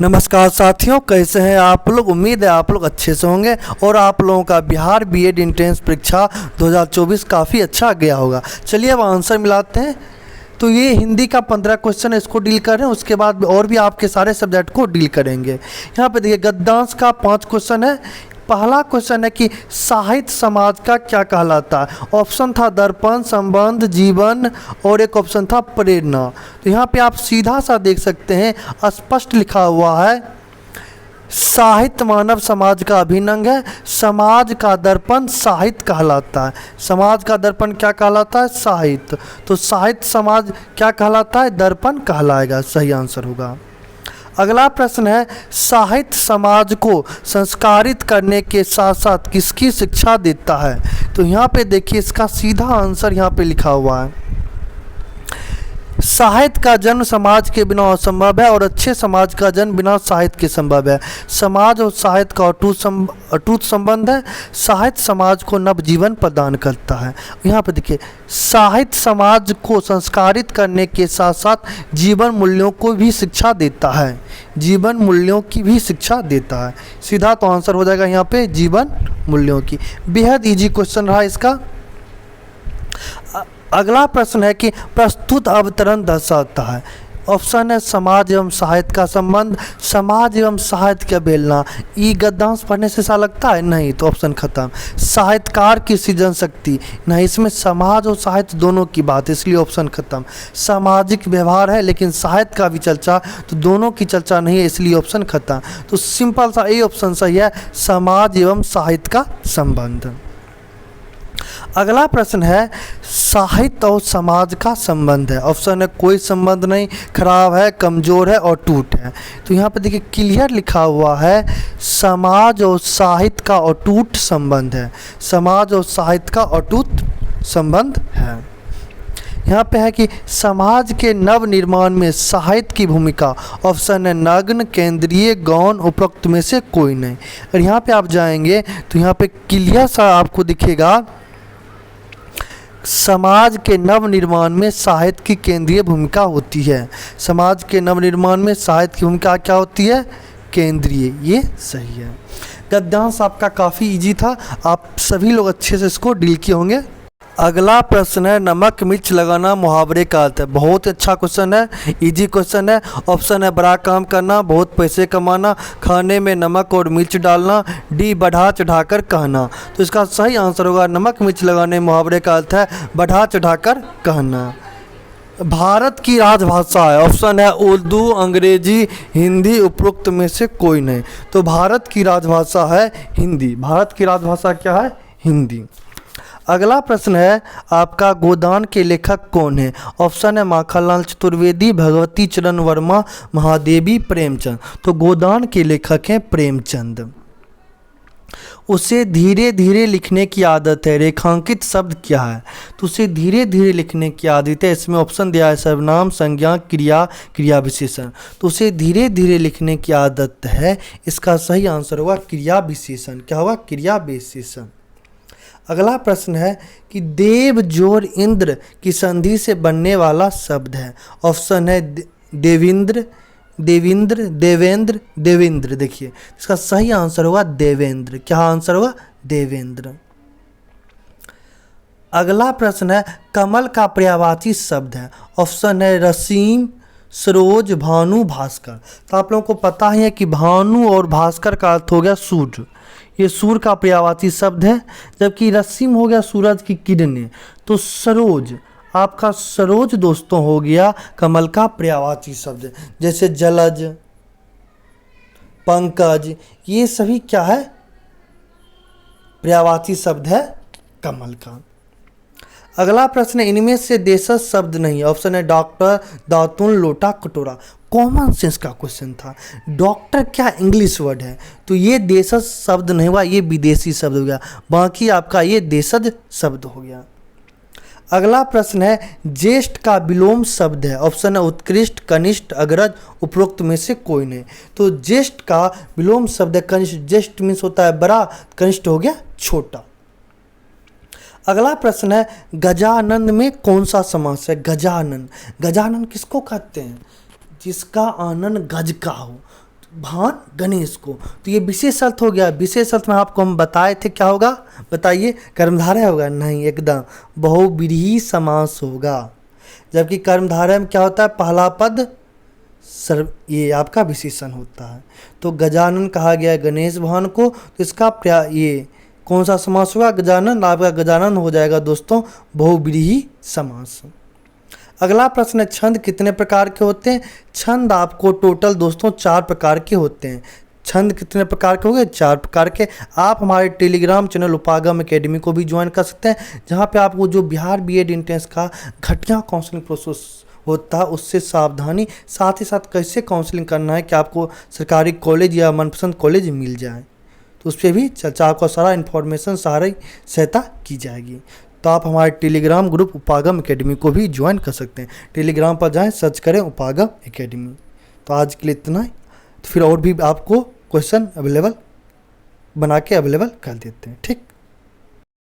नमस्कार साथियों, कैसे हैं आप लोग। उम्मीद है आप लोग अच्छे से होंगे और आप लोगों का बिहार बीएड एंट्रेंस परीक्षा 2024 काफ़ी अच्छा गया होगा। चलिए अब आंसर मिलाते हैं। तो ये हिंदी का 15 क्वेश्चन है, इसको डील कर रहे हैं। उसके बाद और भी आपके सारे सब्जेक्ट को डील करेंगे। यहाँ पे देखिए गद्यांश का 5 क्वेश्चन है। पहला क्वेश्चन है कि साहित्य समाज का क्या कहलाता है। ऑप्शन था दर्पण, संबंध, जीवन और एक ऑप्शन था प्रेरणा। तो यहाँ पे आप सीधा सा देख सकते हैं, स्पष्ट लिखा हुआ है साहित्य मानव समाज का अभिन्न है। समाज का दर्पण साहित्य कहलाता है। समाज का दर्पण क्या कहलाता है? साहित्य। तो साहित्य समाज क्या कहलाता है? दर्पण कहलाएगा, सही आंसर होगा। अगला प्रश्न है साहित्य समाज को संस्कारित करने के साथ साथ किसकी शिक्षा देता है। तो यहाँ पे देखिए इसका सीधा आंसर यहाँ पे लिखा हुआ है, साहित्य का जन्म समाज के बिना असंभव है और अच्छे समाज का जन्म बिना साहित्य के संभव है। समाज और साहित्य का अटूट संबंध है। साहित्य समाज को नव जीवन प्रदान करता है। यहाँ पर देखिए साहित्य समाज को संस्कारित करने के साथ साथ जीवन मूल्यों को भी शिक्षा देता है। जीवन मूल्यों की भी शिक्षा देता है। सीधा तो आंसर हो जाएगा यहाँ पे जीवन मूल्यों की। बेहद इजी क्वेश्चन रहा इसका। अगला प्रश्न है कि प्रस्तुत अवतरण दर्शाता है। ऑप्शन है समाज एवं साहित्य का संबंध, समाज एवं साहित्य का बेलना। ई गद्यांश पढ़ने से ऐसा लगता है? नहीं, तो ऑप्शन खत्म। साहित्यकार की सृजन शक्ति, नहीं, इसमें समाज और साहित्य दोनों की बात है, इसलिए ऑप्शन खत्म। सामाजिक व्यवहार है लेकिन साहित्य का भी चर्चा, तो दोनों की चर्चा नहीं है, इसलिए ऑप्शन खत्म। तो सिंपल सा ए ऑप्शन सही है, समाज एवं साहित्य का संबंध। अगला प्रश्न है साहित्य और समाज का संबंध है। ऑप्शन है कोई संबंध नहीं, खराब है, कमज़ोर है और टूट है। तो यहाँ पे देखिए क्लियर लिखा हुआ है समाज और साहित्य का अटूट संबंध है। समाज और साहित्य का अटूट संबंध है। यहाँ पे है कि समाज के नव निर्माण में साहित्य की भूमिका। ऑप्शन है नग्न, केंद्रीय, गौण, उपरोक्त में से कोई नहीं। और यहाँ पे आप जाएंगे तो यहाँ पे क्लियर सा आपको दिखेगा समाज के नव निर्माण में साहित्य की केंद्रीय भूमिका होती है। समाज के नव निर्माण में साहित्य की भूमिका क्या होती है? केंद्रीय। ये सही है। गद्यांश आपका काफ़ी इजी था, आप सभी लोग अच्छे से इसको डील किए होंगे। अगला प्रश्न है नमक मिर्च लगाना मुहावरे का अर्थ है। बहुत अच्छा क्वेश्चन है, इजी क्वेश्चन है। ऑप्शन है बड़ा काम करना, बहुत पैसे कमाना, खाने में नमक और मिर्च डालना, डी बढ़ा चढ़ाकर कहना। तो इसका सही आंसर होगा नमक मिर्च लगाने मुहावरे का अर्थ है बढ़ा चढ़ाकर कहना। भारत की राजभाषा है। ऑप्शन है उर्दू, अंग्रेजी, हिंदी, उपरोक्त में से कोई नहीं। तो भारत की राजभाषा है हिंदी। भारत की राजभाषा क्या है? हिंदी। अगला प्रश्न है आपका गोदान के लेखक कौन है। ऑप्शन है माखनलाल चतुर्वेदी, भगवती चरण वर्मा, महादेवी, प्रेमचंद। तो गोदान के लेखक हैं प्रेमचंद। उसे धीरे धीरे लिखने की आदत है। रेखांकित शब्द क्या है? तो उसे धीरे धीरे लिखने की आदत है। इसमें ऑप्शन दिया है सर्वनाम, संज्ञा, क्रिया, क्रिया विशेषण। तो उसे धीरे धीरे लिखने की आदत है। इसका सही आंसर होगा क्रिया विशेषण। क्या होगा? क्रिया विशेषण। अगला प्रश्न है कि देव जोर इंद्र की संधि से बनने वाला शब्द है। ऑप्शन है देवेंद्र, देवेंद्र, देवेंद्र, देवेंद्र। देखिए इसका सही आंसर होगा देवेंद्र। क्या आंसर होगा? देवेंद्र। अगला प्रश्न है कमल का पर्यायवाची शब्द है। ऑप्शन है रसीम, सरोज, भानु, भास्कर। तो आप लोगों को पता ही है कि भानु और भास्कर का अर्थ हो गया सूर्य। ये सूर्य का पर्यायवाची शब्द है, जबकि रश्मि हो गया सूरज की किरणें। तो सरोज, आपका सरोज दोस्तों हो गया कमल का पर्यायवाची शब्द। जैसे जलज, पंकज, ये सभी क्या है? पर्यायवाची शब्द है कमल का। अगला प्रश्न है इनमें से देशज शब्द नहीं। ऑप्शन है डॉक्टर, दातुन, लोटा, कटोरा। कॉमन सेंस का क्वेश्चन था। डॉक्टर क्या इंग्लिश वर्ड है, तो ये देशज शब्द नहीं हुआ, ये विदेशी शब्द हो गया। बाकी आपका ये देशज शब्द हो गया। अगला प्रश्न है ज्येष्ठ का विलोम शब्द है। ऑप्शन है उत्कृष्ट, कनिष्ठ, अग्रज, उपरोक्त में से कोई नहीं। तो ज्येष्ठ का विलोम शब्द है कनिष्ठ। ज्येष्ठ मीन्स होता है बड़ा, कनिष्ठ हो गया छोटा। अगला प्रश्न है गजानंद में कौन सा समास है। गजानन, गजानन किसको कहते हैं? जिसका आनंद गज का हो। भान गणेश को। तो ये विशेष अर्थ हो गया। विशेष अर्थ में आपको हम बताए थे क्या होगा, बताइए, कर्मधारय होगा? नहीं, एकदम बहुव्रीहि समास होगा। जबकि कर्मधारय में क्या होता है, पहला पद सर्व, ये आपका विशेषण होता है। तो गजानन कहा गया है गणेश भवन को, तो इसका ये कौन सा समास होगा, गजानन। आपका गजानन हो जाएगा दोस्तों बहुव्रीहि समास। अगला प्रश्न है, छंद कितने प्रकार के होते हैं? छंद आपको टोटल दोस्तों 4 प्रकार के होते हैं। छंद कितने प्रकार के हो गए? 4 प्रकार के। आप हमारे टेलीग्राम चैनल उपागम एकेडमी को भी ज्वाइन कर सकते हैं, जहां पे आपको जो बिहार बीएड एंट्रेंस का घटिया काउंसलिंग प्रोसेस होता है उससे सावधानी, साथ ही साथ कैसे काउंसलिंग करना है कि आपको सरकारी कॉलेज या मनपसंद कॉलेज मिल जाए, तो उस पर भी चर्चा, आपको सारा इन्फॉर्मेशन सारी सहायता की जाएगी। तो आप हमारे टेलीग्राम ग्रुप उपागम एकेडमी को भी ज्वाइन कर सकते हैं। टेलीग्राम पर जाएं, सर्च करें उपागम एकेडमी। तो आज के लिए इतना ही, तो फिर और भी आपको क्वेश्चन अवेलेबल बना के अवेलेबल कर देते हैं। ठीक।